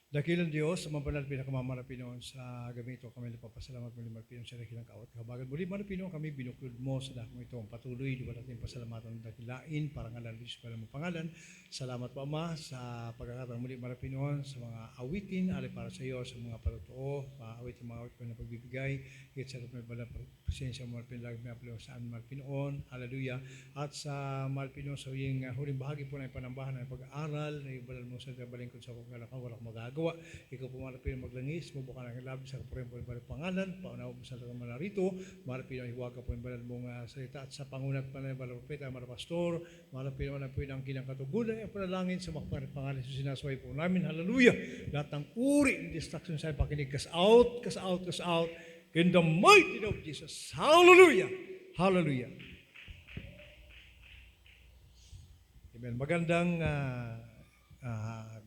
Dakilang Diyos, mabanal pinakamamara Pinoon sa gabi ito, kami nagpapasalamat muli Marpinoon sa dakilang kawat kahabagan. Muli Marpinoon, kami binuklod mo sa dakong ito ang patuloy, di ba natin pasalamatan ng dakilain, parang ngalan Diyos pa ng pangalan. Salamat po Ama sa pagkakataon muli Marpinoon sa mga awitin, alay para sa iyo, sa mga patotoo, awitin mga awit ko na pagbibigay, higit sa may balang presensya mo Marpinoon, lagi may apelo saan Marpinoon, hallelujah. At sa Marpinoon, sa huling bahagi po ng panambahan ng pag-aaral, na ibalal mo sa balingkod sa pagkalakaw, walang magagawa. Ikaw po marapin maglangis, mubukan ang labi sa kapurihan po yung balang pangalan, paunaw mo sa lagang manarito, marapin ang hiwaga po yung balang mong salita at sa pangunat pa na yung balang propeta, marapastor, marapin naman po yung kinang katugunan, ang panalangin sa makapang pangalan sa sinasaway po namin, hallelujah! Lahat ng uri ng distraction sa pakinig, cast out, cast out, cast out, in the mighty name of Jesus, hallelujah! Hallelujah! Amen. Magandang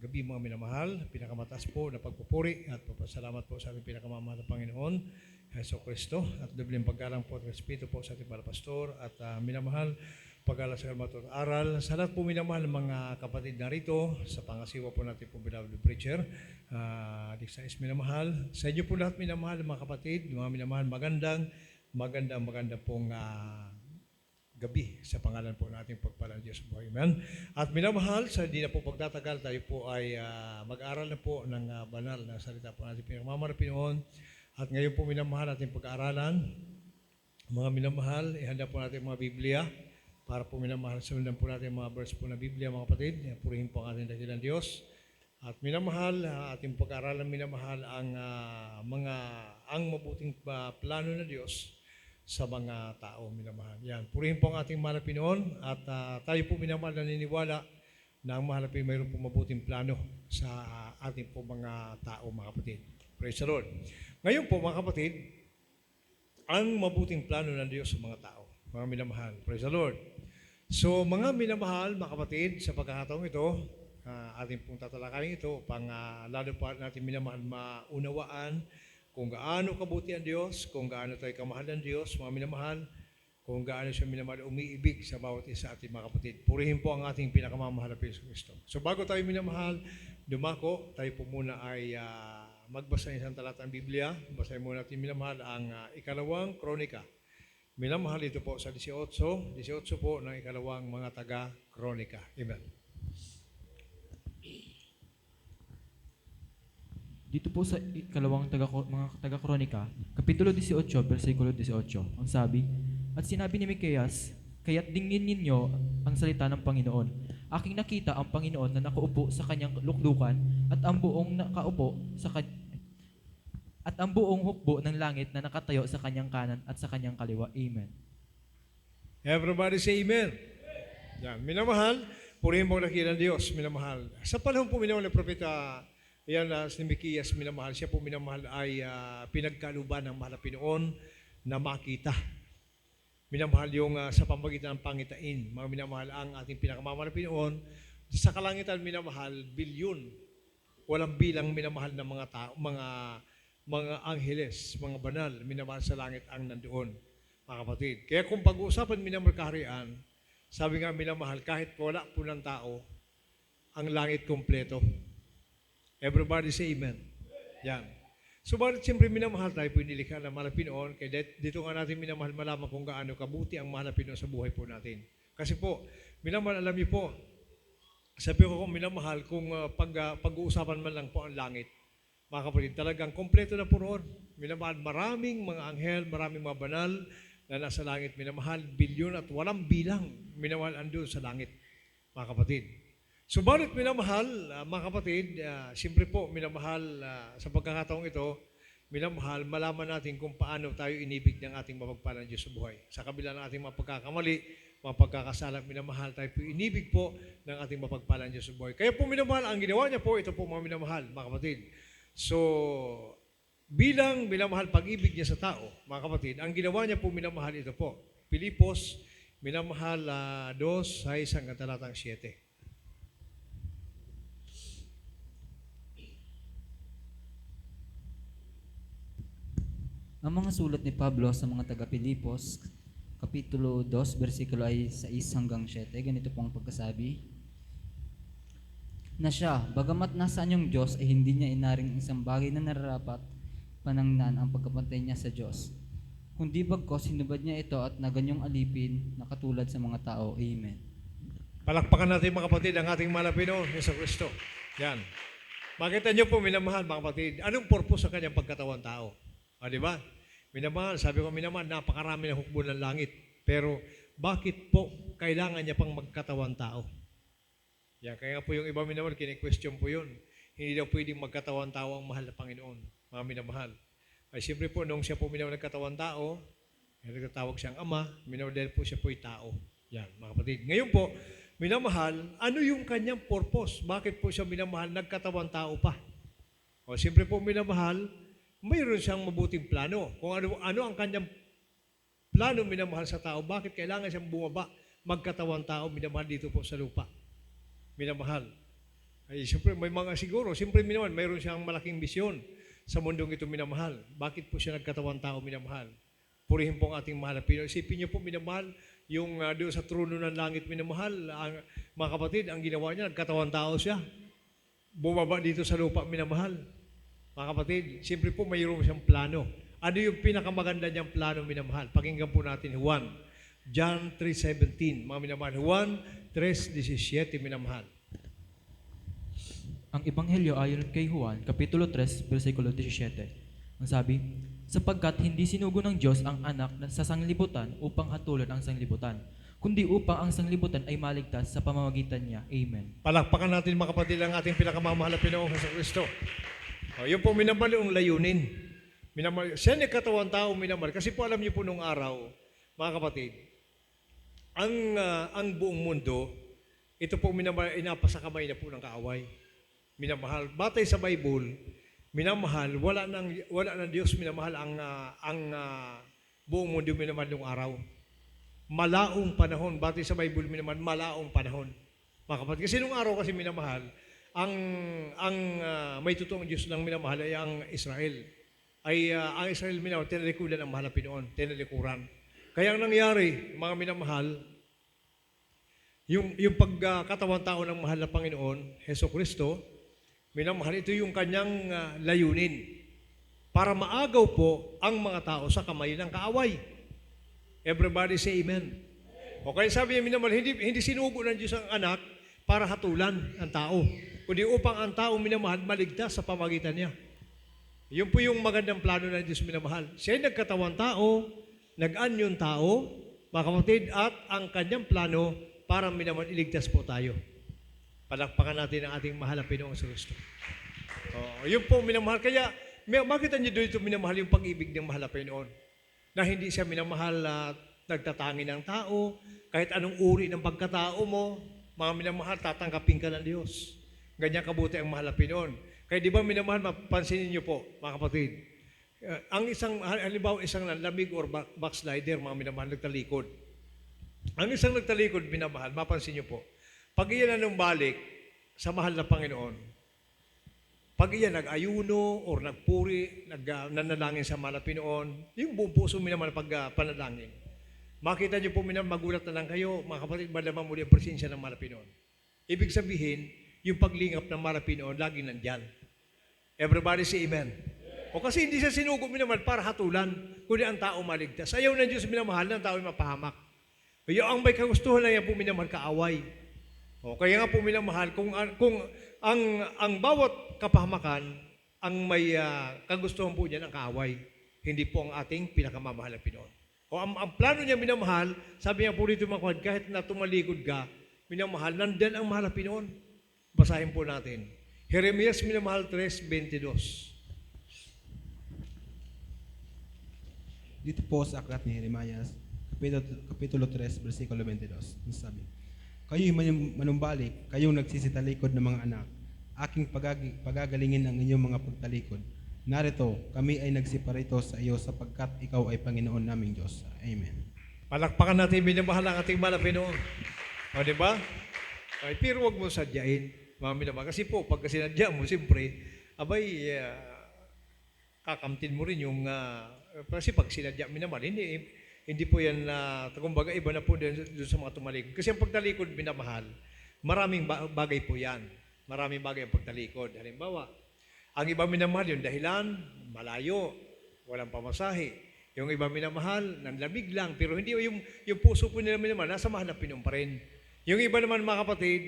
gabi mga minamahal, pinakamataas po na pagpupuri at papasalamat po sa ating pinakamamahal na Panginoon, Heso Kristo, at dobleng paggalang po at respeto po sa ating pastor at minamahal, pag-alas sa kalmatot aral. Sa lahat po minamahal ng mga kapatid narito, sa pangasiwa po natin po beloved preacher, Dixais minamahal. Sa inyo po lahat minamahal mga kapatid, mga minamahal, magandang pong gabi sa pangalan po nating pagpalang Diyos po. Amen. At minamahal, sa hindi na po pagtatagal, tayo po ay mag-aral na po ng banal na salita po natin pinakamamara Pinoon. At ngayon po minamahal natin pag-aaralan. Mga minamahal, ihanda po natin mga Biblia para po minamahal, sundan po natin mga verse po na Biblia mga kapatid. Purihin po ang ating dakilang Diyos. At minamahal, ating pag-aaralan minamahal ang mabuting plano ng Diyos sa mga tao, minamahal. Yan. Purihin po ang ating mahal na Pinoon at tayo po minamahal naniniwala na ang mahal na Pinoon mayroon po mabuting plano sa ating po mga tao, mga kapatid. Praise the Lord. Ngayon po, mga kapatid, ang mabuting plano ng Diyos sa mga tao, mga minamahal. Praise the Lord. So, mga minamahal, mga kapatid, sa pagkakataong ito, ating pong tatalakayin ito, lalo pa natin minamahal maunawaan kung gaano kabuti ang Diyos, kung gaano tayo kamahal ng Diyos, mga minamahal, kung gaano siya minamahal umiibig sa bawat isa ating mga kapatid. Purihin po ang ating pinakamamahal na Kristo. So bago tayo minamahal, dumako, tayo po muna ay magbasa ng isang talatang Biblia. Basahin muna natin minamahal ang ikalawang kronika. Minamahal ito po sa 18 po ng ikalawang mga taga-kronika. Amen. Dito po sa ikalawang mga taga-kronika, Kapitulo 18, versikulo 18, ang sabi, at sinabi ni Miqueas, kaya't dingin ninyo ang salita ng Panginoon. Aking nakita ang Panginoon na nakaupo sa kanyang luklukan at ang buong hukbo ng langit na nakatayo sa kanyang kanan at sa kanyang kaliwa. Amen. Everybody say amen. Yan. Minamahal, purihin mo ang dakilang Diyos, minamahal. Sa panahon po minamahal ng propeta, yan si Miqueas, minamahal. Siya po minamahal ay pinagkaluban ng mahal na Pinoon na makita. Minamahal yung sa pamagitan ng pangitain. Mga minamahal ang ating pinakamamahal na Pinoon. Sa kalangitan minamahal, bilyon. Walang bilang minamahal ng mga tao, mga angheles, mga banal, minamahal sa langit ang nandoon, mga kapatid. Kaya kung pag-uusapan minamahal kaharian, sabi nga minamahal, kahit wala po ng tao, ang langit kompleto. Everybody say amen. Yan. So bakit siyempre minamahal tayo po nilikha ng mahal na Pinoon, kaya dito nga natin minamahal malaman kung gaano kabuti ang mahal na Pinoon sa buhay po natin. Kasi po, minamahal, alam niyo po, sabi ko kung minamahal, kung pag-uusapan man lang po ang langit, mga kapatid, talagang kompleto na po noon. Minamahal, maraming mga anghel, maraming mga banal na nasa langit, minamahal, bilyon at walang bilang, minamahal andun sa langit, mga kapatid. So, bakit minamahal, mga kapatid, siyempre po, minamahal sa pagkakataong ito, minamahal, malaman natin kung paano tayo inibig ng ating mapagpalang Diyos sa buhay. Sa kabila ng ating mga pagkakamali, mga pagkakasala, minamahal tayo po, inibig po ng ating mapagpalang Diyos sa buhay. Kaya po minamahal, ang ginawa niya po, ito po mga minamahal, mga kapatid. So, bilang minamahal pag-ibig niya sa tao, mga kapatid, ang ginawa niya po minamahal ito po. Pilipos, minamahal 2, ay isang talatang 7. Ang mga sulat ni Pablo sa mga taga-Pilipos, Kapitulo 2, versikulo ay 6 hanggang 7. Ganito po ang pagkasabi. na siya, bagamat nasaan yung Diyos, ay hindi niya inaring isang bagay na nararapat panangnan ang pagkapantay niya sa Diyos. Kundi bagkos, hinubad niya ito at naganyong alipin na katulad sa mga tao. Amen. Palakpakan natin mga kapatid ang ating mahal na Pinoon, Yeso Kristo. Yan. Makita niyo po, minamahal mga kapatid, anong purpose sa kanyang pagkatawan tao? Di ba? Minamahal, sabi ko minamahal, napakarami na hukbo ng langit. Pero bakit po kailangan niya pang magkatawan tao? Yan, kaya nga po yung iba minamahal, kini-question po yun. Hindi daw pwedeng magkatawan tao ang mahal na Panginoon, mga minamahal. Ay siyempre po, nung siya po minamahal nagkatawan tao, nagtatawag siyang Ama, minamahal dahil po siya po'y tao. Yan, mga kapatid. Ngayon po, minamahal, ano yung kanyang purpose? Bakit po siya minamahal, nagkatawan tao pa? O siyempre po minamahal, mayroon siyang mabuting plano. Kung ano ang kanyang plano minamahal sa tao, bakit kailangan siyang bumaba, magkatawan tao, minamahal dito po sa lupa? Minamahal. Ay siyempre may mga siguro, siyempre minamahal, mayroon siyang malaking misyon sa mundong ito minamahal. Bakit po siya nagkatawan tao minamahal? Purihin po ang ating mahal na Pinoy. Isipin niyo po minamahal, yung doon sa trono ng langit minamahal, mga kapatid, ang ginawa niya, nagkatawan tao siya. Bumaba dito sa lupa minamahal. Mga kapatid, siyempre po mayroon siyang plano. Ano yung pinakamaganda niyang plano minamahal? Pakinggan po natin Juan, John 3:17, mga minamahal. Juan 3:17, minamahal. Ang Ebanghelyo ayon kay Juan, Kapitulo 3, versikulo 17. Ang sabi, sapagkat hindi sinugo ng Diyos ang anak sa sanglibutan upang hatulan ang sanglibutan, kundi upang ang sanglibutan ay maligtas sa pamamagitan niya. Amen. Palakpakan natin mga kapatid ang ating pinakamamahal na Pinoong Kristo. Yung po minamahal yung layunin. Minamahal, siya nagkatawan tao minamahal. Kasi po alam niyo po nung araw, mga kapatid, ang buong mundo, ito po minamahal, inapasa kamay na po ng kaaway. Minamahal. Batay sa Bible, minamahal, wala ng Diyos minamahal ang buong mundo minamahal ng araw. Malaong panahon, batay sa Bible minamahal, malaong panahon. Mga kapatid, kasi nung araw kasi minamahal, ang may totoong Diyos lang minamahal ay ang Israel. Ang Israel minamahal, tinalikuran ang mahal na Pinoon, tinalikuran. Kaya ang nangyari, mga minamahal, yung pagkatawan tao ng mahal na Panginoon, Heso Kristo, minamahal, ito yung kanyang layunin para maagaw po ang mga tao sa kamay ng kaaway. Everybody say amen. O kaya sabi niya, minamahal, hindi sinugo ng Diyos ang anak para hatulan ang tao, kundi upang ang tao minamahal maligtas sa pamagitan niya. Yun po yung magandang plano ng Diyos minamahal. Siya ay nagkatawan tao, nag-anyon tao, mga kapatid, at ang kanyang plano para minamahal iligtas po tayo. Palakpakan natin ang ating mahal na Pinoong Kristo. Yun po minamahal. Kaya makita niyo dito minamahal yung pag-ibig ng mahal na Pinoon. Na hindi siya minamahal at nagtatangi ng tao, kahit anong uri ng pagkatao mo, mga minamahal, tatanggapin ka ng Diyos. Ganyan kabuti ang mahal na Pinoon. Kaya di ba minamahal, mapansinin niyo po, mga kapatid, ang halimbawa isang lamig or backslider, mga minamahal, nagtalikod. Ang isang nagtalikod, minamahal, mapansin niyo po, pag iyan na balik sa mahal na Panginoon, pag iyan nag-ayuno or nagpuri, nanalangin sa mahal na Pinoon, yung buong puso minamahal panalangin, makita niyo po magulat na lang kayo, mga kapatid, malamang muli ang presensya ng mahal na Pinoon. Ibig sabihin, yung paglingap ng mahal na Pinoon, laging nandyan. Everybody say amen. O kasi hindi siya sinugo minamahal para hatulan, kundi ang tao maligtas. Ayaw ng Diyos minamahal ng tao ay mapahamak. Kaya ang may kagustuhan lang yan po minamahal kaaway. O, kaya nga po minamahal, kung ang bawat kapahamakan, ang may kagustuhan po niyan ang kaaway, hindi po ang ating pinakamamahal na Pinoon. O ang plano niya minamahal, sabi niya po rito mga kapatid, kahit na tumalikod ka, minamahal, nandyan ang mahal na Pinoon. Basahin po natin. Jeremias minamahal 3:22. Dito po sa aklat ni Jeremias, Kapitulo 3, versikulo 22. Sabi, kayo'y manumbalik, kayong nagsisitalikod ng mga anak. Aking pagagalingin ang inyong mga pagtalikod. Narito, kami ay nagsiparito sa iyo sapagkat ikaw ay Panginoon naming Diyos. Amen. Palakpakan natin, minamahal ang ating mahal na Pinoon. O, di ba? Ay, pero huwag mo sadyain, mga minamahal. Kasi po, pagka sinadya mo, siyempre, kakamtin mo rin yung, kasi pag sinadya minamahal, hindi po yan, kumbaga, iba na po doon sa mga tumalikod. Kasi ang pagtalikod, minamahal, maraming bagay po yan. Maraming bagay ang pagtalikod. Halimbawa, ang iba minamahal yung dahilan, malayo, walang pamasahe. Yung iba minamahal, nanlamig lang, pero hindi yung puso po nila minamahal, nasa mahal na Pinoon pa rin. Yung iba naman mga kapatid,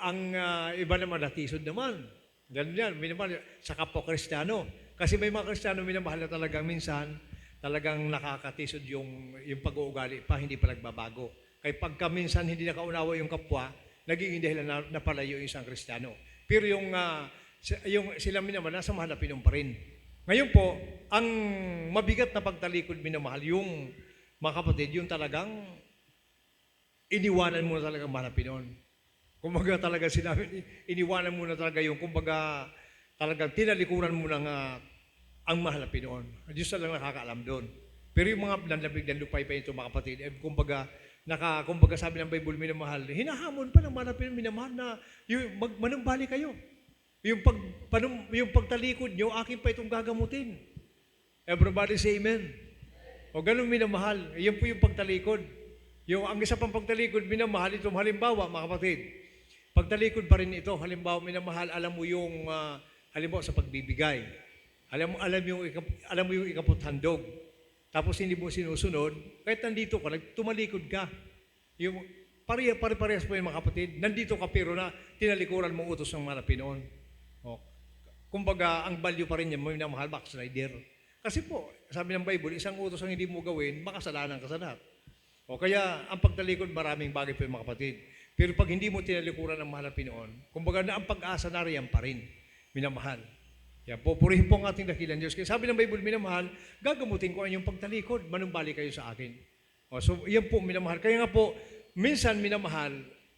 ang iba naman natisod naman. Ganun yan, minamahal sa kapwa Kristiyano. Kasi may mga Kristiyano minamahal na talagang minsan, talagang nakakatisod yung pag-uugali pa, hindi pa nagbabago. Kaya pagka minsan hindi nakaunawa yung kapwa, nagiging dahilan na palayo yung isang Kristiyano. Pero yung sila minamahal, nasa mahal na Pinoon pa rin. Ngayon po, ang mabigat na pagtalikod minamahal, yung mga kapatid, yung talagang iniwanan mo na talaga mahal na Pinoon. Kumbaga talaga sinabi, iniwanan mo na talaga yung, kumbaga talagang tinalikuran mo na nga ang mahal na Pinoon. Diyos na lang nakakaalam doon. Pero yung mga nanlabig ng lupay pa ito mga kapatid, kumbaga sabi ng Bible, minamahal, hinahamon pa ng mahal na Pinoon, minamahal na yung manumbali kayo. Yung pagtalikod nyo, akin pa itong gagamutin. Everybody say amen. O ganun minamahal. Yan po yung pagtalikod. Ang isa pang pagtalikod, minamahal ito. Halimbawa, mga kapatid, pagtalikod pa rin ito. Halimbawa, minamahal, alam mo yung, halimbawa sa pagbibigay. Alam mo yung ikaputhandog. Tapos hindi mo sinusunod, kahit nandito ka, tumalikod ka. Yung pare-parehas po yung mga kapatid, nandito ka pero na tinalikuran mo utos ng mga Pinoon. O, kumbaga, ang value pa rin niya, may minamahal, backslider. Kasi po, sabi ng Bible, isang utos ang hindi mo gawin, makasalanan ka sa lahat. O kaya, ang pagtalikod, maraming bagay po yung mga kapatid. Pero pag hindi mo tinalikuran ng mahal na Pinoon, kumbaga na ang pag-asa na riyan pa rin, minamahal. Yan, pupurihin po ang ating dakilang Diyos. Kaya sabi ng Bible, minamahal, gagamutin ko ang inyong pagtalikod, manumbali kayo sa akin. O, so, yan po, minamahal. Kaya nga po, minsan minamahal,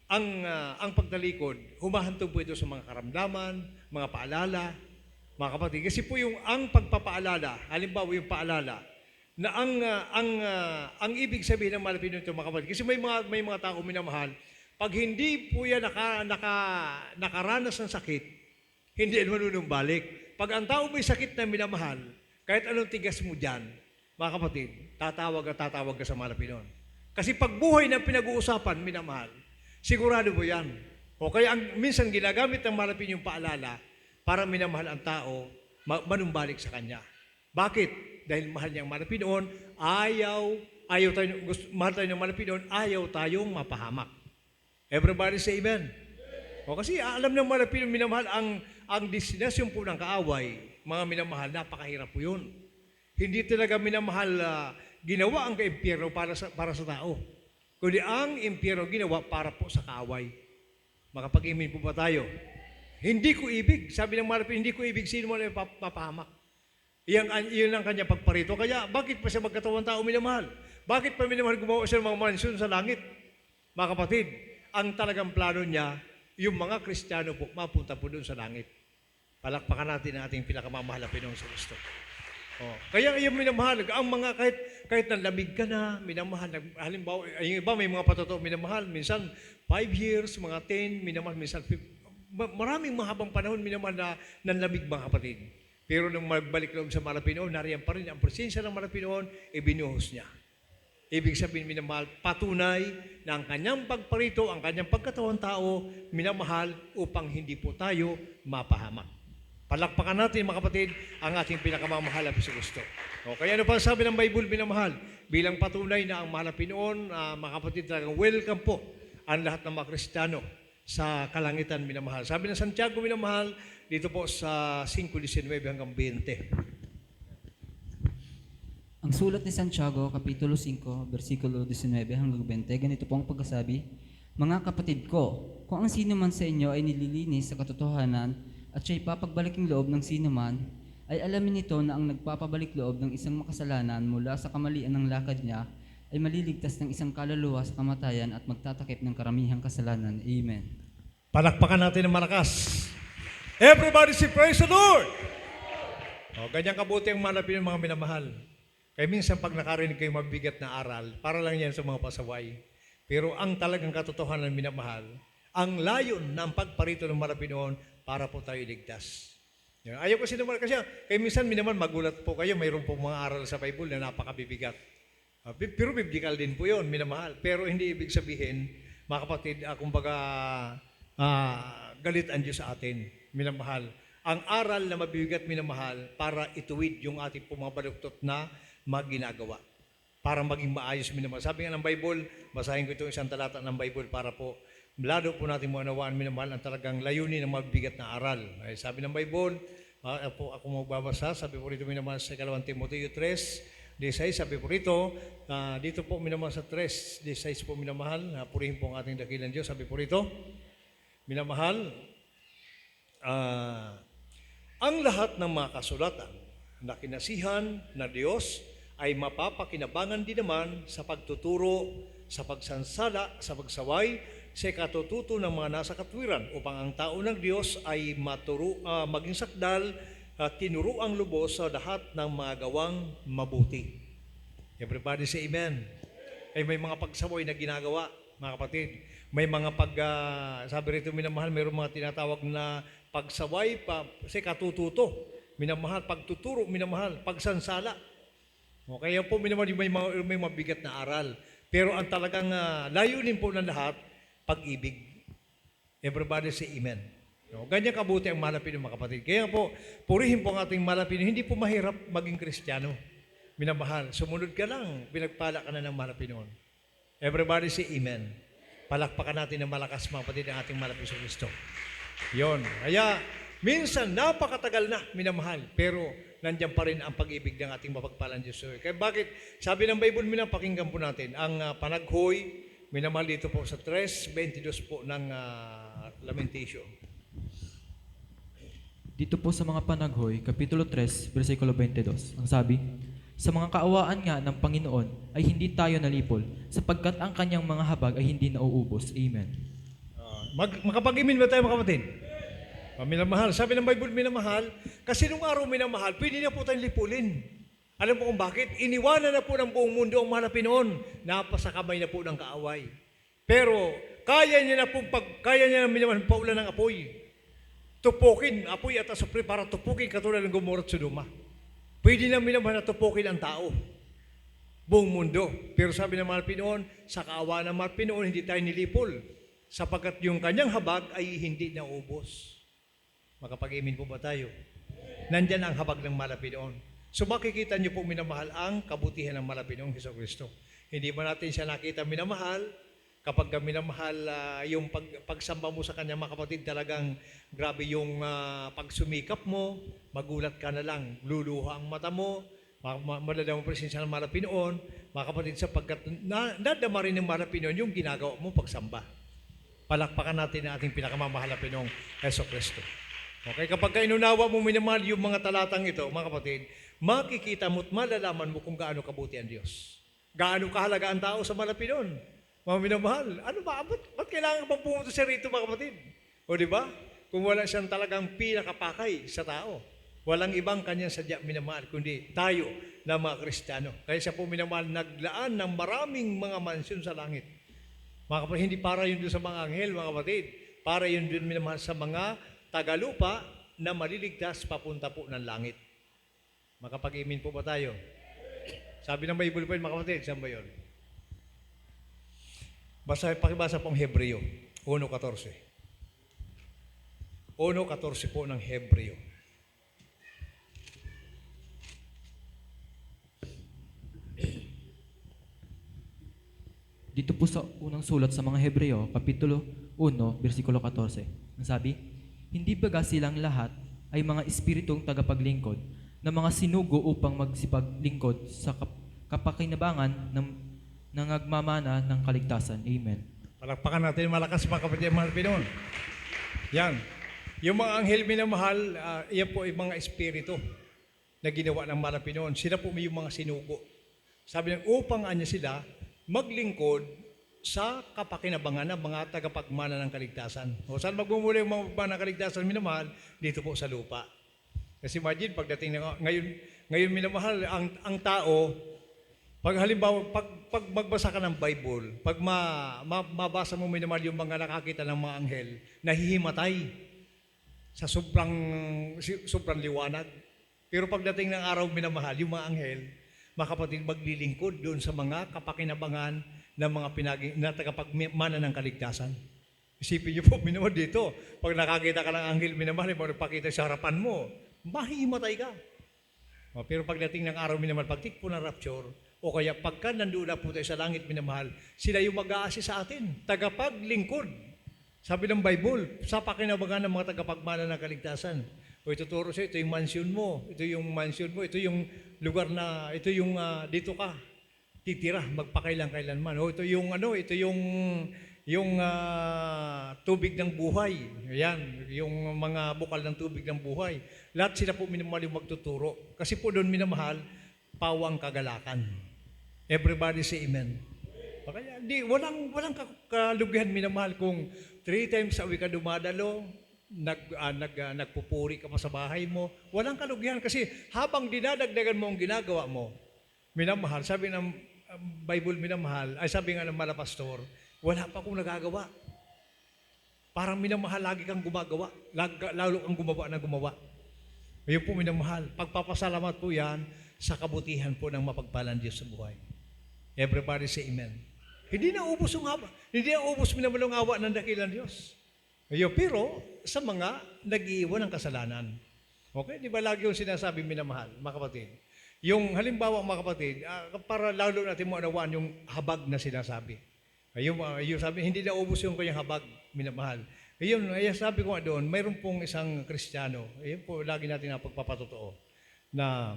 ang pagtalikod, humahantog po ito sa mga karamdaman, mga paalala, mga kapatid. Kasi po ang pagpapaalala, halimbawa yung paalala, na ang ibig sabihin ng mahal na Pinoon ito, mga kapatid. Kasi may mga tao minamahal, pag hindi po yan nakaranas ng sakit, hindi yan manunumbalik. Pag ang tao may sakit na minamahal, kahit anong tigas mo dyan, mga kapatid, tatawag ka sa mahal na Pinoon. Kasi pag buhay na pinag-uusapan, minamahal, sigurado mo yan. O kaya minsan ginagamit ng mahal na Pinoon yung paalala para minamahal ang tao, manumbalik sa kanya. Bakit? Dahil mahal niya ang mahal na Pinoon, mahal tayo ng mahal na Pinoon, ayaw tayong mapahamak. Everybody say amen. O kasi alam ng mahal na Pinoon, minamahal ang destinasyon po ng kaaway, mga minamahal, napakahirap po yun. Hindi talaga minamahal ginawa ang impyerno para sa tao. Kundi ang impyerno ginawa para po sa kaaway. Makapag-imin po ba tayo? Hindi ko ibig. Sabi ng mahal na Pinoon, hindi ko ibig. Sino mo na papahamak? Iyan ang kanya pagparito. Kaya bakit pa siya magkatawang tao minamahal? Bakit pa minamahal gumawa siya ng mga mansyon sa langit? Mga kapatid, ang talagang plano niya, yung mga Kristiyano po, mapunta po doon sa langit. Palakpakan natin ang ating pinakamamahal na Pinoong sa Kristo. Kaya yung minamahal, ang mga kahit nanlamig ka na, minamahal, halimbawa, yung iba may mga patotoo minamahal, minsan 5 years, mga 10, minamahal, minsan 5, maraming mahabang panahon minamahal na nanlamig mga kapatid. Pero nung magbalik loob sa mahal na Pinoon, nariyan pa rin ang presensya ng mahal na Pinoon, ibinuhos niya. Ibig sabihin, minamahal, patunay na ang kanyang pagparito, ang kanyang pagkatawang tao, minamahal upang hindi po tayo mapahamak. Palakpakan natin, mga kapatid, ang ating pinakamamahal na Kristo. Kaya ano pa sabi ng Bible, minamahal, bilang patunay na ang mahal na Pinoon, mga kapatid, talagang welcome po ang lahat ng mga Kristiyano sa kalangitan, minamahal. Sabi ng Santiago, minamahal, dito po sa 5:19 hanggang 20. Ang sulat ni Santiago, Kapitulo 5, versikulo 19 hanggang 20, ganito po ang pagkasabi, mga kapatid ko, kung ang sino man sa inyo ay nililinis sa katotohanan at siya'y papagbaliking loob ng sino man, ay alamin nito na ang nagpapabalik loob ng isang makasalanan mula sa kamalian ng lakad niya ay maliligtas ng isang kaluluwa sa kamatayan at magtatakip ng karamihang kasalanan. Amen. Palakpakan natin ng malakas. Everybody say praise the Lord! Ganyan kabuti ang malapit ng mga minamahal. Kaya minsan pag nakarinig kayo mabigat na aral, para lang yan sa mga pasaway. Pero ang talagang katotohanan minamahal, ang layon ng pagparito ng malapit noon para po tayo iligtas. Ayaw kasi naman, kasi kaya minsan minamahal magulat po kayo, mayroon po mga aral sa Bible na napakabibigat. Pero biblical din po yun, minamahal. Pero hindi ibig sabihin, mga kapatid, kumbaga, galit ang Diyos sa atin, minamahal. Ang aral na mabibigat, minamahal, para ituwid yung ating pumabaluktot na ginagawa. Para maging maayos, minamahal. Sabi nga ng Bible, basahin ko itong isang talata ng Bible para po lalo po natin maunawaan, minamahal, ang talagang layunin ng mabibigat na aral. Ay, sabi ng Bible, ako magbabasa, sabi po rito, minamahal, sa 2 Timoteo 3:16, sabi po rito, dito po minamahal sa 3:16 po minamahal, purihin po ang ating dakilang Diyos, sabi po rito, minamahal, ang lahat ng mga kasulatan na kinasihan na Diyos ay mapapakinabangan din naman sa pagtuturo, sa pagsansala, sa pagsaway, sa katututo ng mga nasa katwiran upang ang tao ng Diyos ay maging sakdal at tinuruang lubos sa lahat ng mga gawang mabuti. Everybody say amen. Ay may mga pagsaway na ginagawa, mga kapatid. May mga sabi rito, minamahal, mayroong mga tinatawag na pagsaway, sa katututo, minamahal, pagtuturo, minamahal, pagsansala. Okay, yan po, minamahal, may mabigat na aral. Pero ang talagang layunin po ng lahat, pag-ibig. Everybody say amen. No, ganyan kabuti ang Malapino, mga kapatid. Kaya po, purihin po ang ating Malapino. Hindi po mahirap maging Kristiyano. Minamahal, sumunod ka lang, pinagpala ka na ng Malapino. Everybody say amen. Palakpakan natin ng malakas, mga kapatid, ang ating Malapino sa Kristo. Yon. Kaya, minsan, napakatagal na, minamahal. Pero, nandiyan pa rin ang pag-ibig ng ating mapagpalang Diyos. Kaya bakit? Sabi ng Bible, pakinggan po natin, ang panaghoy, minamahal dito po sa 3:22 po ng Lamentation. Dito po sa mga panaghoy, Kapitulo 3, versikulo 22, ang sabi, sa mga kaawaan nga ng Panginoon ay hindi tayo nalipol, sapagkat ang kanyang mga habag ay hindi nauubos. Amen. Makapag-imin ba tayo, mga kapatid? Minamahal. Sabi ng Bible, minamahal, kasi nung araw minamahal, pwede na po tayong lipulin. Alam mo kung bakit? Iniwanan na po ng buong mundo ang mga Pinoon. Napasakamay na po ng kaaway. Pero, kaya niya na minamahal, paulan ng apoy. Tupukin, apoy at asupre para tupukin katulad ng Gomorra at Sodoma. Pwede na minamahal na tupukin ang tao. Buong mundo. Pero sabi ng mga Pinoon, sa kaawa ng mga Pinoon, hindi tayo nilipol. Sapagkat yung kanyang habag ay hindi naubos. Makapag-imin po ba tayo? Nandyan ang habag ng Malapinoon. So makikita niyo po, minamahal, ang kabutihan ng Malapinoong Hesukristo. Hindi ba natin siya nakita minamahal? Kapag minamahal, yung pagsamba mo sa kanya, mga kapatid, talagang grabe yung pagsumikap mo, magulat ka na lang, luluha ang mata mo, madadama mo presensya ng Malapinoon, mga kapatid, sapagkat nadama rin ng Malapinoon yung ginagawa mo pagsamba. Palakpakan natin ang ating pinakamamahal na Pinoong Hesukristo. Okay, kapag inunawa mo, minamahal, yung mga talatang ito, mga kapatid, makikita mo at malalaman mo kung gaano kabuti ang Diyos. Gaano kahalaga ang tao sa Malapinoon. Mga minamahal, ano ba? Ba't kailangan bang pumunta siya rito, mga kapatid? O di ba? Kung wala siyang talagang pinakapakay sa tao, walang ibang kanyang sadya, minamahal, kundi tayo na mga Kristiyano. Kaya siya po, minamahal, naglaan ng maraming mga mansyon sa langit. Mga kapatid, hindi para yun doon sa mga anghel, mga kapatid. Para yun doon, minamahal, sa mga tagalupa na maliligtas papunta po ng langit. Makapag-imin po ba tayo? Sabi ng Bible po yun, mga kapatid, saan ba yun? Pakibasa po ang Hebreo, 1:14. 1:14 po ng Hebreo. Dito po sa unang sulat sa mga Hebreo, Kapitulo 1, versikulo 14, ang sabi, hindi baga silang lahat ay mga espiritong tagapaglingkod na mga sinugo upang magsipaglingkod sa kapakinabangan ng nangagmamana ng kaligtasan. Amen. Palakpakan natin malakas, mga kapatid, mga Pinoon. Yan. Yung mga anghel, minamahal, yan po ay mga espiritu na ginawa ng mga Pinoon. Sila po yung mga sinugo. Sabi ng upang anya sila maglingkod sa kapakinabangan ng mga tagapagmana ng kaligtasan. O saan magmumula yung mga pagmana ng kaligtasan, minamahal? Dito po sa lupa. Kasi imagine, pagdating na ngayon minamahal, ang tao, pag halimbawa, pag magbasa ka ng Bible, pag mabasa mo minamahal yung mga nakakita ng mga anghel, nahihimatay sa sobrang liwanag. Pero pagdating ng araw, minamahal, yung mga anghel, mga kapatid, maglilingkod doon sa mga kapakinabangan ng mga na tagapagmana ng kaligtasan. Isipin niyo po, minamahal dito, pag nakakita ka ng anghel, minamahal, pag nagpakita sa harapan mo, mahihimatay ka. Pero pagdating ng araw, minamahal, pagtikpo ng rapture, o kaya pagka nandoon na po tayo sa langit, minamahal, sila yung mag-aasist sa atin, tagapaglingkod. Sabi ng Bible, sa pakinabangan ng mga tagapagmana ng kaligtasan, o ituturo sa'yo, ito yung mansion mo, ito yung mansion mo, ito yung lugar na, ito yung dito ka, titira, magpakailan-kailanman. O ito yung tubig ng buhay. Ayan, yung mga bukal ng tubig ng buhay. Lahat sila po minamahal yung magtuturo. Kasi po doon minamahal, pawang kagalakan. Everybody say amen. Kaya walang kalugihan minamahal kung 3 times a week ka dumadalo, nagpupuri ka pa sa bahay mo. Walang kalugihan kasi habang dinadagdagan mo ang ginagawa mo, minamahal, sabi ng Bible minamahal, ay sabi nga ng malapastor, wala pa akong nagagawa. Parang minamahal, lagi kang gumagawa. Lalo kang gumawa. Ayun po minamahal. Pagpapasalamat po yan sa kabutihan po ng mapagpalang Diyos sa buhay. Everybody say amen. Hindi na ubos yung awa. Hindi na ubos minamahal ang awa ng dakilang Diyos. Ayun, pero sa mga nag-iiwan ng kasalanan. Okay? Di ba lagi yung sinasabi minamahal, mga kapatid? Yung halimbawa mga kapatid, para lalo natin maunawaan yung habag na sinasabi. Ayun sabi, hindi na ubos yung kanyang habag, minamahal. Ayun, sabi ko nga doon, mayroon pong isang Kristiyano, ayun po, lagi natin napagpapatotoo, na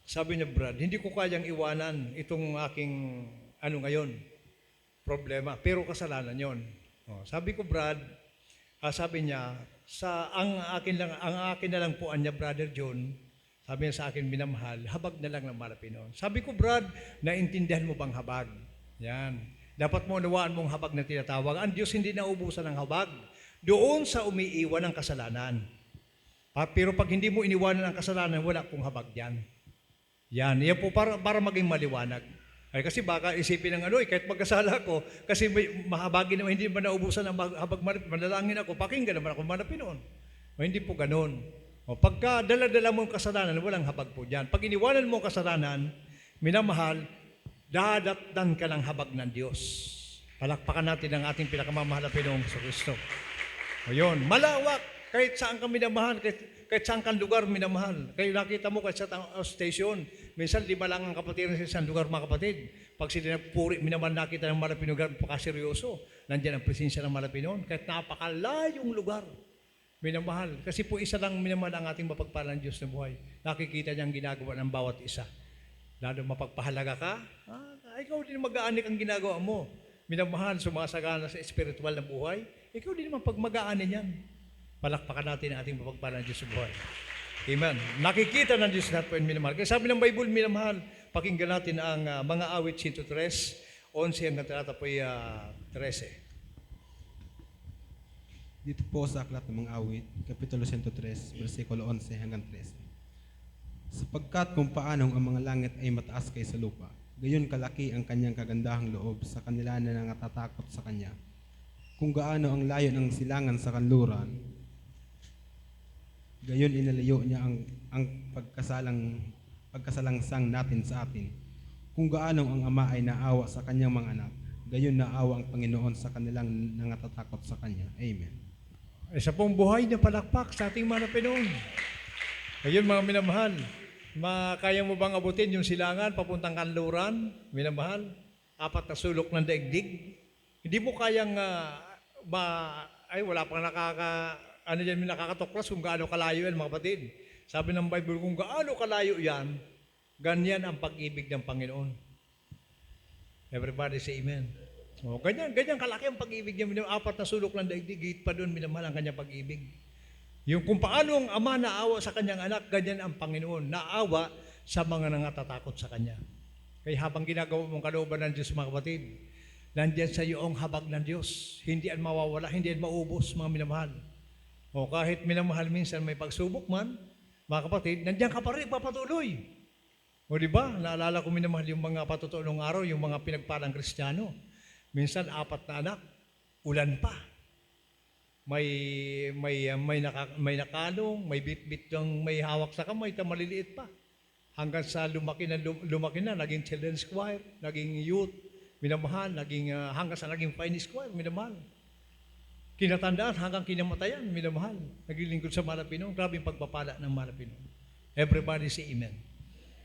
sabi niya, Brad, hindi ko kayang iwanan itong aking, ngayon, problema, pero kasalanan yon. Sabi ko, Brad, sabi niya, ang akin na lang po niya, Brother John, sabi niya sa akin, minamahal, habag na lang ng Malapinon. Sabi ko, Brad, naintindihan mo bang habag? Yan. Dapat mo unawaan mong habag na tinatawag. Ang Diyos hindi naubusan ng habag. Doon sa umiiwan ng kasalanan. Pero pag hindi mo iniwanan ang kasalanan, wala pong habag diyan. Yan po para maging maliwanag. Ay, kasi baka isipin ng kahit magkasala ko, kasi mahabagin naman, hindi man naubusan ng habag, manalangin ako, pakinggan naman ako manapinoon. Hindi po ganun. Pagka dala-dala mo ang kasalanan, walang habag po diyan. Pag iniwanan mo ang kasalanan, minamahal, dadatdan ka ng habag ng Diyos. Palakpakan natin ang ating pinakamamahal na Pinoong Kristo. Ayun, malawak, kahit saan ka minamahal, kahit saan kang lugar minamahal. Kayo nakita mo kahit sa station, minsan 5 lang ang kapatiran sa isang lugar, mga kapatid. Pag sila nagpuri, minamahal nakita ng Malapinon, pagkaseryoso. Nandiyan ang presensya ng Malapinon, kahit napakalayong lugar. Minamahal. Kasi po isa lang minamahal ang ating mapagpalang Diyos na buhay. Nakikita niya ang ginagawa ng bawat isa. Lalo mapagpahalaga ka, ikaw din mag-aanik ang ginagawa mo. Minamahal, sumasagana sa espiritual na buhay, ikaw din naman pag mag-aanin yan. Palakpakan natin ang ating mapagpalang Diyos sa buhay. Amen. Nakikita ng Diyos natin minamahal. Kaya sabi ng Bible, minamahal, pakinggan natin ang mga awit 103, 11 hanggang talata po 13. Dito po sa Aklat ng mga Awit, Kapitulo 103, versikulo 11 hanggang 13. Sapagkat kung paanong ang mga langit ay mataas kaysa lupa, gayon kalaki ang kanyang kagandahang loob sa kanila na nangatatakot sa kanya. Kung gaano ang layo ng silangan sa kanluran, gayon inalayo niya ang pagkasalangsang natin sa atin. Kung gaano ang Ama ay naawa sa kanyang mga anak, gayon naawa ang Panginoon sa kanilang nangatatakot sa kanya. Amen. Isa pong buhay na palakpak sa ating mga Pinoon. Ayun mga minamahal, kaya mo bang abutin yung silangan papuntang kanluran, minamahal? 4 na sulok ng daigdig. Hindi mo kayang, wala pang nakakatuklas kung gaano kalayo yan mga kapatid. Sabi ng Bible, kung gaano kalayo yan, ganyan ang pag-ibig ng Panginoon. Everybody say amen. Ganyan kalaki ang pag-ibig niya. 4 na sulok ng daigdig, higit pa doon minamahal ang kanyang pag-ibig. Yung kung paano ang Ama naawa sa kanyang anak, ganyan ang Panginoon, naawa sa mga nangatatakot sa Kanya. Kaya habang ginagawa mong kalooban ng Diyos, mga kapatid, nandiyan sa iyo ang habag ng Diyos. Hindi yan mawawala, hindi yan maubos, mga minamahal. O kahit minamahal minsan may pagsubok man, mga kapatid, nandiyan ka pa rin, papatuloy. O di ba? Naalala ko minamahal yung mga patutuo ng araw, yung mga pinagpalang Kristiyano. Minsan 4 na anak, ulan pa. May nakalong, may bitbit yung may hawak sa kamay, maliliit pa. Hanggang sa lumaki na, naging children's choir, naging youth, minamahal, hanggang sa naging finest choir, minamahal. Kinatandaan hanggang kinamatayan, minamahal. Naglilingkod sa mahal na Pinoon. Grabe yung pagpapala ng mahal na Pinoon. Everybody say amen.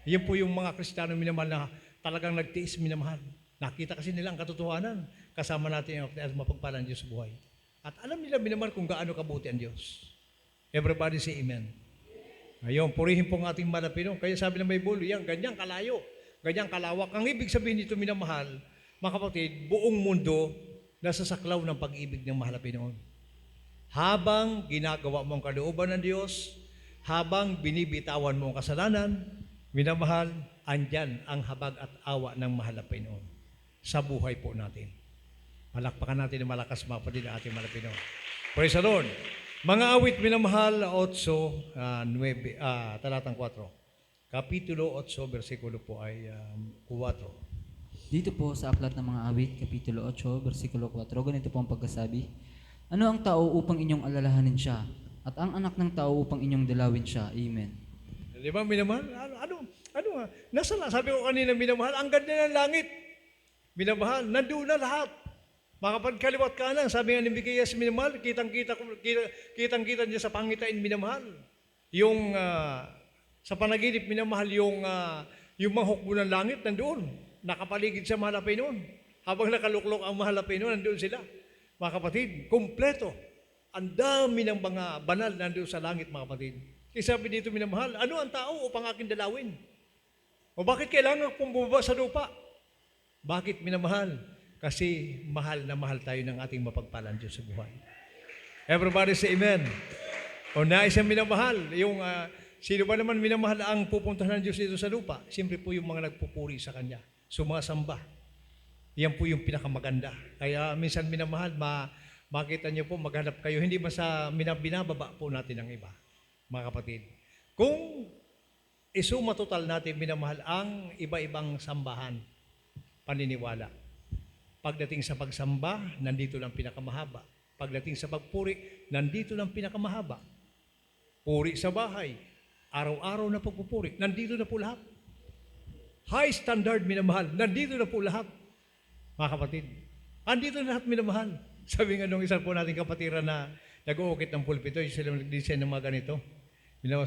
Yan po yung mga Kristiyano minamahal na talagang nagtiis minamahal. Nakita kasi nila ang katotohanan. Kasama natin ang mapagpalang Diyos sa buhay. At alam nila minamahal kung gaano kabuti ang Diyos. Everybody say amen. Ngayon, purihin po ang ating mahal na Pinoon. Kaya sabi ng Bible, yan, ganyang kalayo, ganyang kalawak. Ang ibig sabihin dito minamahal, mga kapatid, buong mundo nasa saklaw ng pag-ibig ng mahal na Pinoon. Habang ginagawa mo ang kalooban ng Diyos, habang binibitawan mo ang kasalanan, minamahal, andyan ang habag at awa ng mahal na Pinoon sa buhay po natin. Palakpakan natin ng malakas mga kapatid ang ating mahal na Pinoon. Praise the Lord. Mga awit minamahal, 8, talatang 4. Kapitulo 8, versikulo po ay 4. Dito po sa Aklat ng mga Awit, Kapitulo 8, versikulo 4, ganito po ang pagkasabi, ano ang tao upang inyong alalahanin siya? At ang anak ng tao upang inyong dalawin siya. Amen. Di ba, minamahal? Sabi ko kanina, minamahal, ang ganda ng langit. Minamahal, nandoon na lahat. Mga kapatid, kaliwat kanan, sabi nga ni Mikeyas, minamahal, kitang-kita niya sa pangitain, minamahal. Yung, sa panaginip, minamahal, yung mga hukbo ng langit, nandoon. Nakapaligid sa mahal na Pinoon. Habang nakaluklok ang mahal na Pinoon, nandoon sila. Mga kapatid, kumpleto. Ang dami ng mga banal nandoon sa langit, mga kapatid. Kaya sabi dito, minamahal, ano ang tao upang aking dalawin? O bakit kailangan kong bumaba sa lupa? Bakit minamahal? Kasi mahal na mahal tayo ng ating mapagpalang Diyos sa buhay. Everybody say amen. O nais ang minamahal, yung sino ba naman minamahal ang pupuntahan ng Diyos dito sa lupa? Siyempre po yung mga nagpupuri sa Kanya, sumasamba. Yan po yung pinakamaganda. Kaya minsan minamahal, makita niyo po, maghanap kayo, hindi ba sa binababa po natin ang iba, mga kapatid. Kung isuma total natin minamahal ang iba-ibang sambahan, paniniwala. Pagdating sa pagsamba, nandito lang pinakamahaba. Pagdating sa pagpuri, nandito lang pinakamahaba. Puri sa bahay, araw-araw na pagpupuri, nandito na po lahat. High standard minamahal, nandito na po lahat. Mga kapatid, andito na lahat minamahal. Sabi nga nung isa po nating kapatiran na nag-uukit ng pulpito, yung sila nag-design ng mga ganito.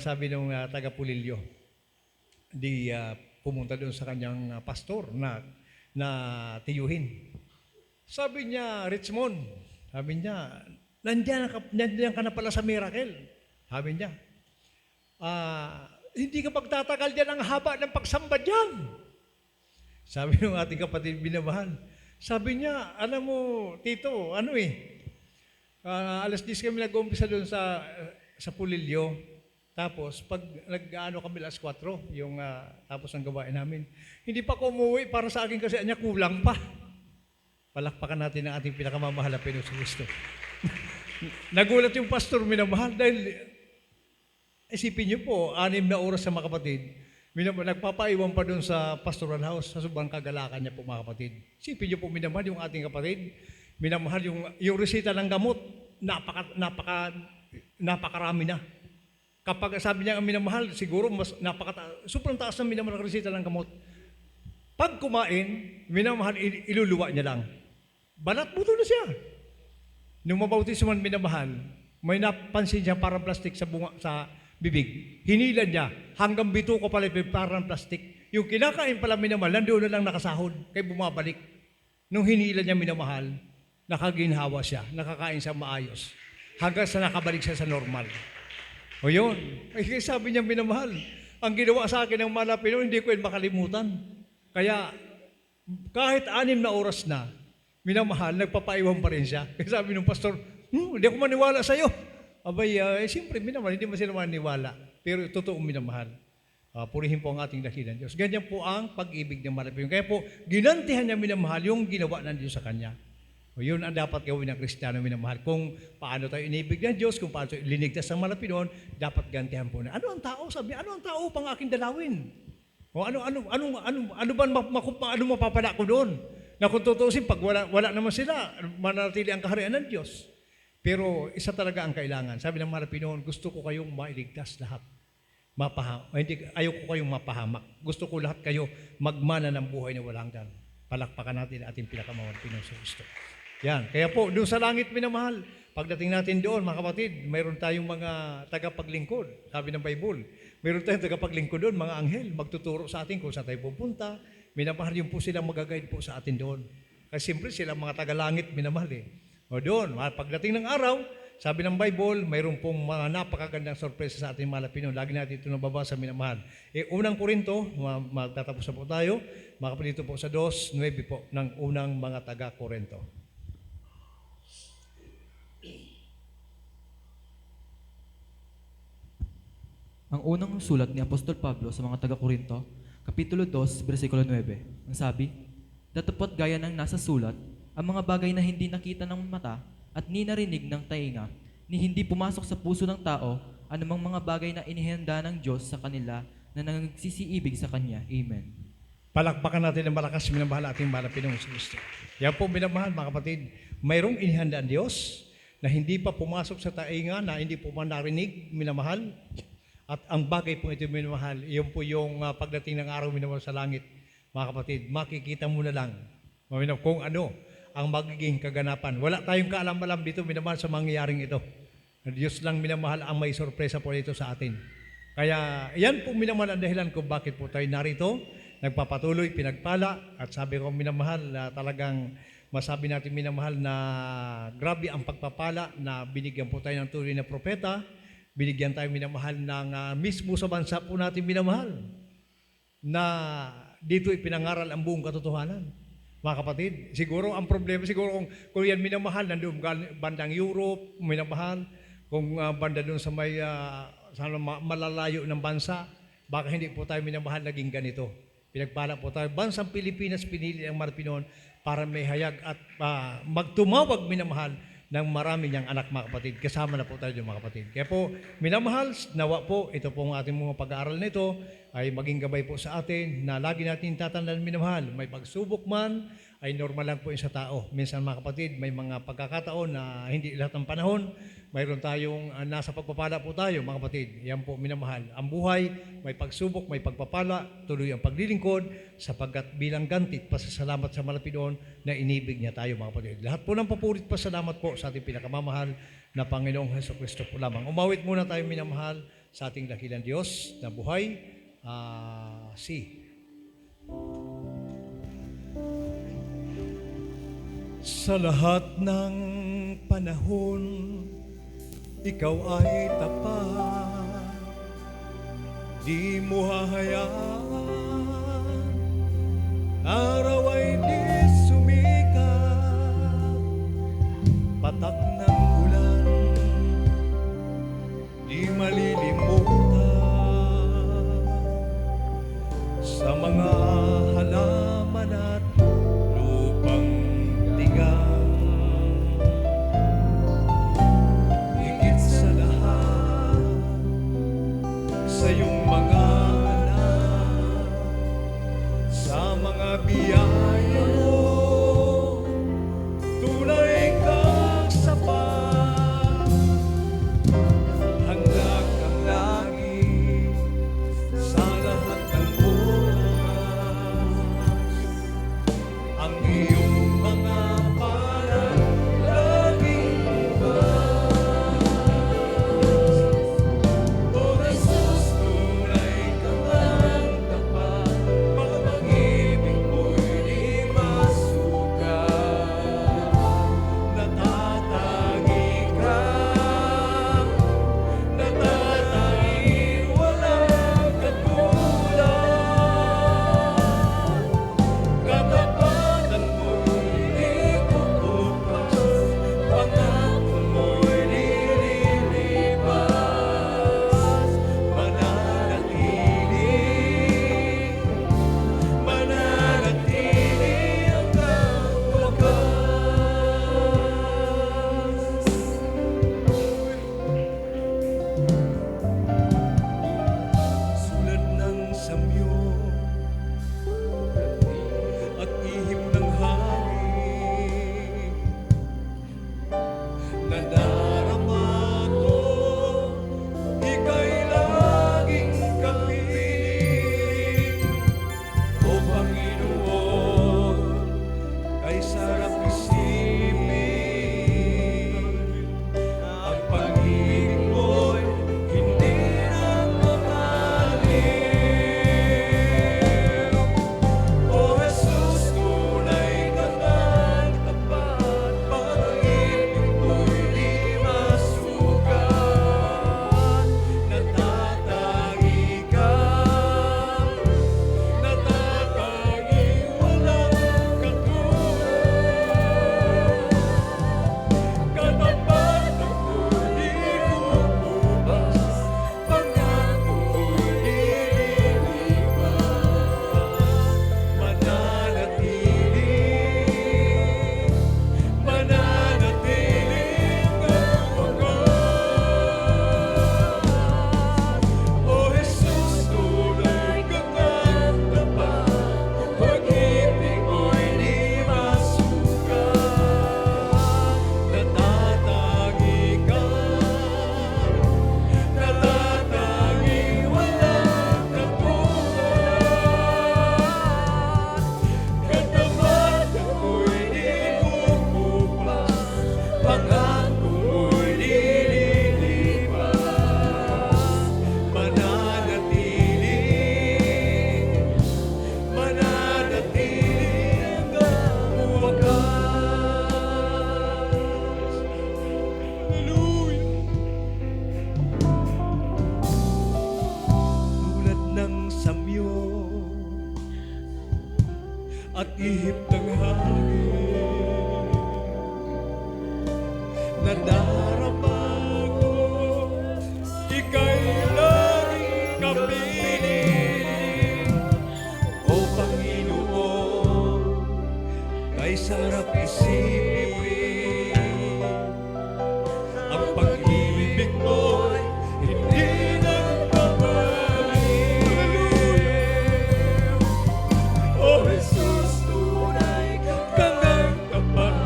Sabi nung taga Pulilio, pumunta doon sa kanyang pastor na tiyuhin. Sabi niya, Richmond, sabi niya, nandiyan ka na pala sa miracle. Sabi niya, hindi ka pagtatagal dyan ang haba ng pagsamba dyan. Sabi ng ating kapatid binamahal, sabi niya, alam mo, Tito, alas 10 kami nag-umpisa doon sa Pulilio. Tapos, pag nag-ano kami alas 4, tapos ang gawain namin, hindi pa ko umuwi para sa akin kasi niya kulang pa. Palakpakan natin ang ating pinakamamahal na Pinoon sa Kristo. Nagulat yung pastor minamahal dahil isipin niyo po, 6 na oras sa mga kapatid, nagpapaiwan pa doon sa pastoral house, sa sobrang kagalakan niya po mga kapatid. Isipin niyo po minamahal yung ating kapatid, minamahal yung resita ng gamot, napakarami na. Kapag sabi niya ang minamahal, siguro sobrang taas ng minamahal ng resita ng gamot. Pag kumain, minamahal, iluluwa niya lang. Balat buto na siya. Nung mabautisman minamahal, may napansin siya parang plastic sa bibig. Hinilan niya, hanggang bito ko pala parang plastic. Yung kinakain pala minamahal, nandoon na lang nakasahod, kaya bumabalik. Nung hinilan niya minamahal, nakaginhawa siya, nakakain siya maayos. Hanggang sa nakabalik siya sa normal. O yun, ay sabi niya minamahal, ang ginawa sa akin ng mahal na Pinoon, hindi ko yun makalimutan. Kaya kahit 6 na oras na, minamahal, nagpapaiwan pa rin siya. Kaya sabi ng pastor, hindi ako maniwala sa'yo. Abay, siyempre, minamahal, hindi mo sila maniwala. Pero totoong minamahal. Purihin po ang ating dakilan Diyos. Ganyan po ang pag-ibig ng mahal na Pinoon. Kaya po, ginantihan niya minamahal yung ginawa ng Diyos sa Kanya. O yun ang dapat gawin ng Kristiyano minamahal. Kung paano tayo inibig ng Diyos, kung paano tayo linigtas ng mahal na Pinoon, dapat gantihan po na. Ano ang tao? Sabi, ano ang tao pang aking dalawin? O ano mapapala ko doon? Na kung tutusin, pag wala naman sila, manatili ang kaharian ng Diyos. Pero isa talaga ang kailangan. Sabi ng mahal na Pinoon, gusto ko kayong mailigtas lahat. Ayaw ko kayong mapahamak. Gusto ko lahat kayo magmana ng buhay na walang hanggan. Palakpakan natin ang ating pinakamahal Pinoon sa Kristo. Yan. Kaya po, doon sa langit minamahal, Pagdating natin doon, mga kapatid, mayroon tayong mga tagapaglingkod. Sabi ng Bible, mayroon tayong tagapaglingkod doon, mga anghel, magtuturo sa atin kung saan tayo pupunta. Minamahal yung po silang mag-guide po sa atin doon. Kasi siyempre sila mga tagalangit minamahal eh. O doon, pagdating ng araw, sabi ng Bible, mayroon pong mga napakagandang sorpresa sa ating mga Pilipino. Lagi natin ito nababasa, minamahal. Unang Korinto, magtatapos na po tayo, mga kapatid, dito po sa 2:9 po ng unang mga taga-Korinto. Ang unang sulat ni Apostol Pablo sa mga taga-Korinto, Kapitulo 2, versikulo 9. Ang sabi, "Datapot gaya ng nasa sulat, ang mga bagay na hindi nakita ng mata at ni narinig ng tainga, ni hindi pumasok sa puso ng tao, anumang mga bagay na inihanda ng Diyos sa kanila na nagsisiibig sa Kanya." Amen. Palakpakan natin ng malakas, minamahal ating mahal na Pinoong Kristo. Yan po, minamahal mga kapatid, mayroong inihanda ang Diyos na hindi pa pumasok sa tainga, na hindi po man narinig, minamahal. At ang bagay po ito, minamahal, yun po yung pagdating ng araw, minamahal sa langit, mga kapatid, makikita mo na lang kung ano ang magiging kaganapan. Wala tayong kaalam-alam dito, minamahal, sa mangyayaring ito. Diyos lang, minamahal, ang may sorpresa po dito sa atin. Kaya yan po, minamahal, ang dahilan kung bakit po tayo narito, nagpapatuloy, pinagpala, at sabi ko, minamahal, na talagang masabi natin, minamahal, na grabe ang pagpapala na binigyan po tayo ng tunay na propeta, binigyan tayo, minamahal, ng mismo sa bansa po natin, minamahal, na dito ipinangaral ang buong katotohanan. Mga kapatid, siguro ang problema, siguro kung yan, minamahal, nandun bandang Europe, minamahal, kung banda doon sa may malalayo ng bansa, baka hindi po tayo, minamahal, naging ganito. Pinagpala po tayo. Bansang Pilipinas, pinili ang Marpinon para may hayag at magtumawag, minamahal, ng marami niyang anak, mga kapatid. Kasama na po tayo mga kapatid. Kaya po, minamahal, nawa po, ito pong ating mga pag-aaral nito ay maging gabay po sa atin na lagi natin tatandaan, minamahal. May pagsubok man, ay normal lang po yun sa tao. Minsan, mga kapatid, may mga pagkakataon na hindi lahat ng panahon, mayroon tayong nasa pagpapala po tayo, mga kapatid. Yan po, minamahal. Ang buhay, may pagsubok, may pagpapala, tuloy ang paglilingkod, sapagkat bilang gantit, pasasalamat sa Malapidoon na inibig niya tayo, mga kapatid. Lahat po ng papurit, pasalamat po sa ating pinakamamahal na Panginoong Jesucristo po lamang. Umawit muna tayo, minamahal, sa ating dakilang Diyos na buhay. Sa lahat ng panahon, ikaw ay tapat, di mo hahayaan, araw ay di sumikat, patak ng ulan, di malilimutan, sa mga halaman at lupang tigang. Higit sa lahat, sa iyong mga anak, sa mga biyaya mo, tunay kang sapat, hanggang kang lagi sa lahat ng oras. Ang iyong mga palad laging bukas. O Jesus, tunay ka ang tapat, pag-ibig mo'y di at ihip ng hangin na darama ko, ika'y laging kapiling. O Panginoon, kay sarap isipin, ang pag-ibig mo'y hindi nagbabaling. O Jesus, tunay kang ang tapat,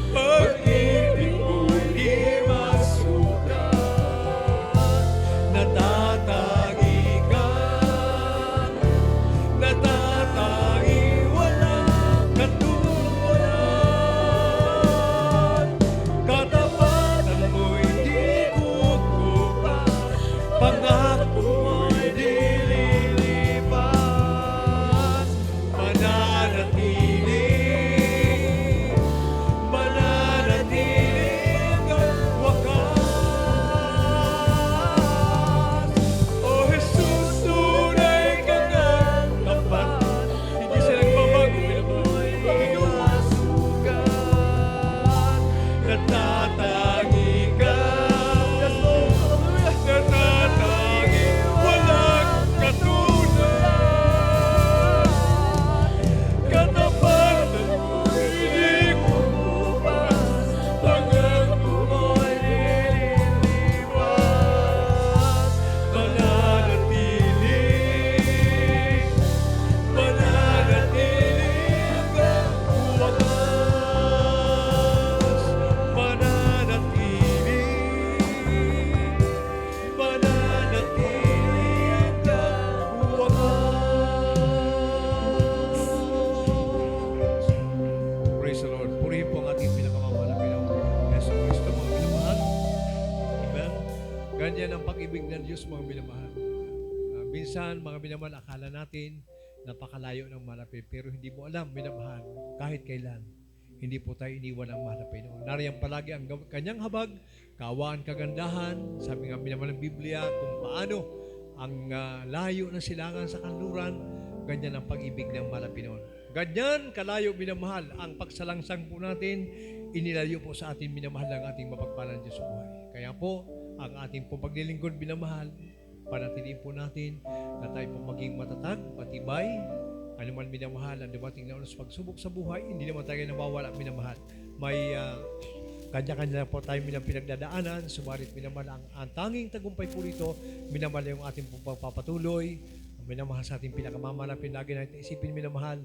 pag-ibig mo'y di masukat. Natatangi ka, natatangi walang katulad. Katapatan mo'y di kukupas, pangako mo'y di lilipas. Mananatili, mananatili hanggang wakas. O Jesus, tunay ka ngang tapat, hindi siya nagbabago, pinapasugat. Natatangi ka, natatangi walang katulad. Katapatan mo'y di kukupas, pangako mo'y lilipas. Mananatili, mananatili hanggang wakas. Mananatili, mananatili hanggang wakas. Praise the Lord. Purihin po ang ating pinakamamahal na Panginoong Yesu Cristo, mga minamahal. Amen. Ganyan ang pag-ibig ng Diyos, mga minamahal. Minsan, mga minamahal, akala natin napakalayo ng malapit, pero hindi mo alam, minamahal, kahit kailan, hindi po tayo iniwan ng mahal na Panginoon. Nariyan palagi ang kanyang habag, kaawaan, kagandahan, sabi nga minamahal ng Biblia, kung paano ang layo ng silangan sa kanluran, ganyan ang pag-ibig ng mahal na Panginoon. Ganyan kalayo, minamahal, ang pagsalangsang po natin, inilayo po sa atin, minamahal, ng ating mapagpalang Diyos sa buhay. Kaya po, ang ating pong paglilingkod, minamahal, panatiliin po natin na tayo po maging matatag, matibay, ano man minamahal, ang dumating na oras pagsubok sa buhay, hindi naman tayo nawawala, minamahal. May kanya-kanya po tayo pinagdadaanan, subalit minamahal, ang tanging tagumpay po rito, minamahal yung ating pong pagpapatuloy, minamahal sa ating pinakamamalapin, lagi natin isipin, minamahal,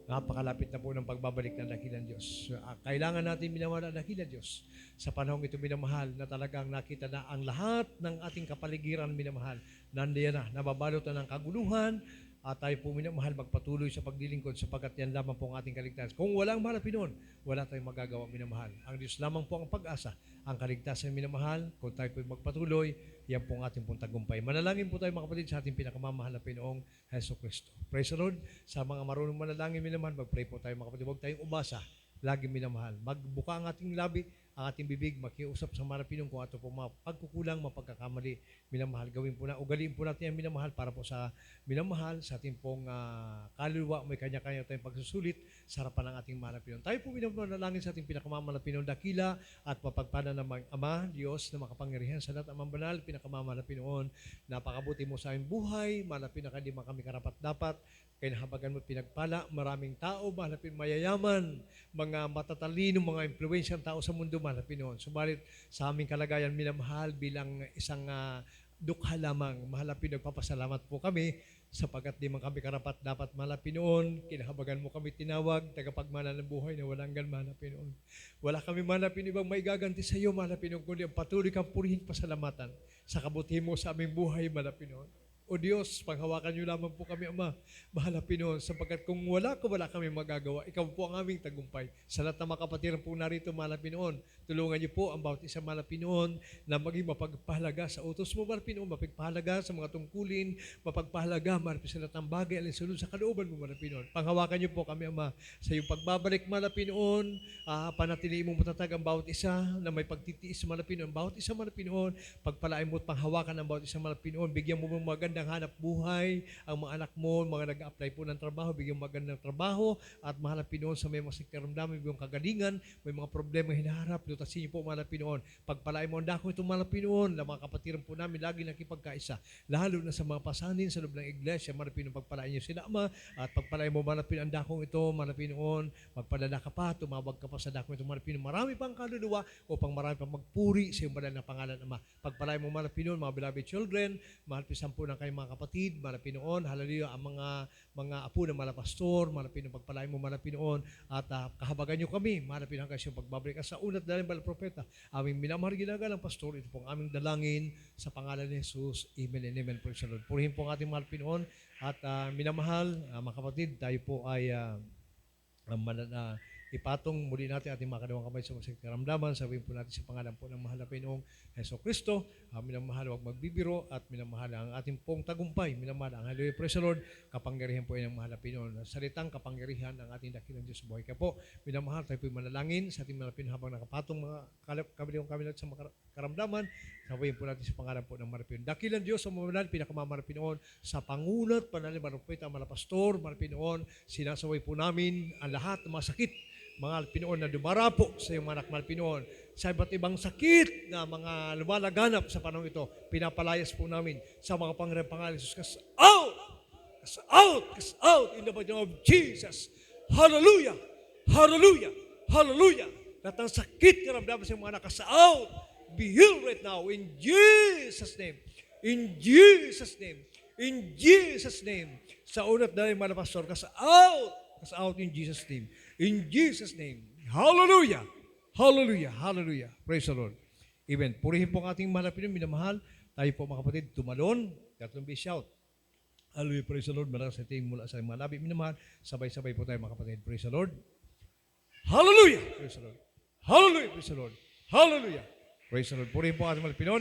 napakalapit na po ng pagbabalik ng dakilang Diyos. Kailangan natin minamahal ang dakilang Diyos. Sa panahong ito, minamahal, na talagang nakita na ang lahat ng ating kapaligiran, minamahal, nandiyan na, nababalot na ng kaguluhan, at tayo po, minamahal, magpatuloy sa paglilingkod sapagkat yan lamang po ang ating kaligtasan. Kung walang mahal na Pinoon, wala tayong magagawa, minamahal. Ang Diyos lamang po ang pag-asa, ang kaligtasan, minamahal. Kung tayo po magpatuloy, yan po ang ating pong tagumpay. Manalangin po tayo, mga kapatid, sa ating pinakamamahal na Pinoong Hesus Kristo. Praise the Lord. Sa mga marunong manalangin, minamahal, mag-pray po tayo, mga kapatid. Huwag tayong umasa, lagi minamahal. Magbuka ang ating labi, ang ating bibig, makiusap sa mga Pinoong kung ato po mga pagkukulang, mapagkakamali, minamahal. Gawin po na, ugaliin po natin yan, minamahal, para po sa minamahal, sa ating pong kaluluwa, may kanya-kanya tayong pagsusulit sa harapan ng ating mahal na Pinoon. Tayo po minamahal sa ating pinakamamahal na Pinoon, dakila at mapagpala ng Ama, Diyos na makapangyarihan sa lahat, Amang banal, pinakamamahal na Pinoon, napakabuti mo sa aming buhay, mahal na pinaka di man kami karapat-dapat, kaya nahabagan mo pinagpala, maraming tao, mahal na mayayaman, mga matatalino, mga impluensyang tao sa mundo, mahal na Pinoon. Subalit sa aming kalagayan, minamahal bilang isang dukha lamang, mahal na Pinoon, nagpapasalamat po kami sapagkat di man kami karapat dapat, mahal na Pinoon, kinahabagan mo kami tinawag, tagapagmana ng buhay na walang gan, mahal na Pinoon. Wala kami, mahal na Pinoon, ibang maigaganti sa iyo, mahal na Pinoon, kundi ang patuloy kang purihin pasalamatan sa kabutihan mo sa aming buhay, mahal na Pinoon. O Diyos, panghawakan niyo lamang po kami, Ama, mahal na Pinoon, sapagkat kung wala kami magagawa, ikaw po ang aming tagumpay. Sa lahat ng mga kapatiran po narito, mahal na Pinoon, tulungan niyo po ang bawat isa, mahal na Pinoon, na maging mapagpahalaga sa utos mo, mahal na Pinoon, mapagpahalaga sa mga tungkulin, mapagpahalaga, mahal na Pinoon, sa lahat ng bagay, alinsunod sa kalooban mo, mahal na Pinoon. Panghawakan niyo po kami, Ama, sa iyong pagbabalik, mahal na Pinoon, panatiliin mo matatag ang bawat isa, na may pagtitiis, mahal na Pinoon, bawat isa, mahal na Pinoon, pagpalain mo at panghawakan ang bawat isa, mahal na Pinoon, bigyan mo maganda magandang hanap buhay, ang mga anak mo, mga nag-apply po ng trabaho, bigyan magandang trabaho, at mahal na Pinoon sa may mga karamdaman, bigyan kagalingan, may mga problema hinaharap, lutasin niyo po, mahal na Pinoon. Pagpalain mo ang dako itong mahal na Pinoon, na mga kapatiran po namin, lagi nakipagkaisa, lalo na sa mga pasanin sa loob ng iglesia, mahal na Pinoon, pagpalain niyo sila, Ama, at pagpalain mo, mahal na Pinoon, ang dakong ito, mahal na Pinoon, magpadala ka pa, tumawag ka pa sa dakong ito, mahal na Pinoon, marami pang kaluluwa, upang marami pang magpuri sa iyong banal na pangalan, Ama. Pagpalain mo, mahal na Pinoon, mga beloved children, mahal pisan po ng kayong mga kapatid, mahal na Pinoon, hallelujah, ang mga apo ng mahal na pastor, mahal na Pinoon, pagpalain mo, mahal na Pinoon, at kahabagan niyo kami, mahal na Pinoon, kasi yung pagbabalik sa unat dahil mahal na propeta, aming minamahal ginagalang pastor, ito pong aming dalangin sa pangalan ni Jesus, amen and amen, praise the Lord. Purihin po ang ating mahal Pinoon, at minamahal, mga kapatid, tayo po ay ipatong muli natin ating mga kadawang kamay sa mga karamdaman. Sabihin po natin sa pangalan po ng mahal na Pinoong Heso Kristo, minamahal, huwag magbibiro, at minamahal ang ating pong tagumpay, minamahal ang hallelujah, praise the Lord, kapangyarihan po yan ng mahal na Pinoon. Salitang kapangyarihan ng ating dakilang Diyos, buhay ka po. Minamahal, tayo po manalangin sa ating mahal na Pinoon habang nakapatong mga kabilang kami natin sa mga karamdaman. Sabihin po natin sa pangalan po ng mahal na Pinoon. Dakilang Diyos, sa mga pinakamamahal na Pinoon, sa pangulat, panalim, marupit, ang mga pastor, mahal na Pinoon, sinasaway po namin ang lahat ng mga sakit, mga Pinoon na dumarapo sa iyong anak mahal Pinoon, sa iba't ibang sakit na mga lumalaganap sa panahon ito, pinapalayas po namin sa mga pangalan Jesus. Cast out! Cast out! Cast out! In the name of Jesus! Hallelujah! Hallelujah! Hallelujah! Lahat ng sakit karamdaman sa iyong mga anak, cast out! Be healed right now in Jesus' name. In Jesus' name. In Jesus' name. Sa unat na rin mga pastor, cast out! Cast out in Jesus' name. In Jesus' name. Hallelujah! Hallelujah! Hallelujah! Praise the Lord. Amen. Purihin po ang ating mahal na Pinoon, minamahal. Tayo po mga kapatid, tumalon, tatlong shout. Hallelujah! Praise the Lord. Maraming sa tingin mula sa mga labi, minamahal. Sabay-sabay po tayo mga kapatid. Praise the Lord. Hallelujah! Praise the Lord. Hallelujah! Praise the Lord. Hallelujah! Praise the Lord. Purihin po ang ating mahal na Pinoon.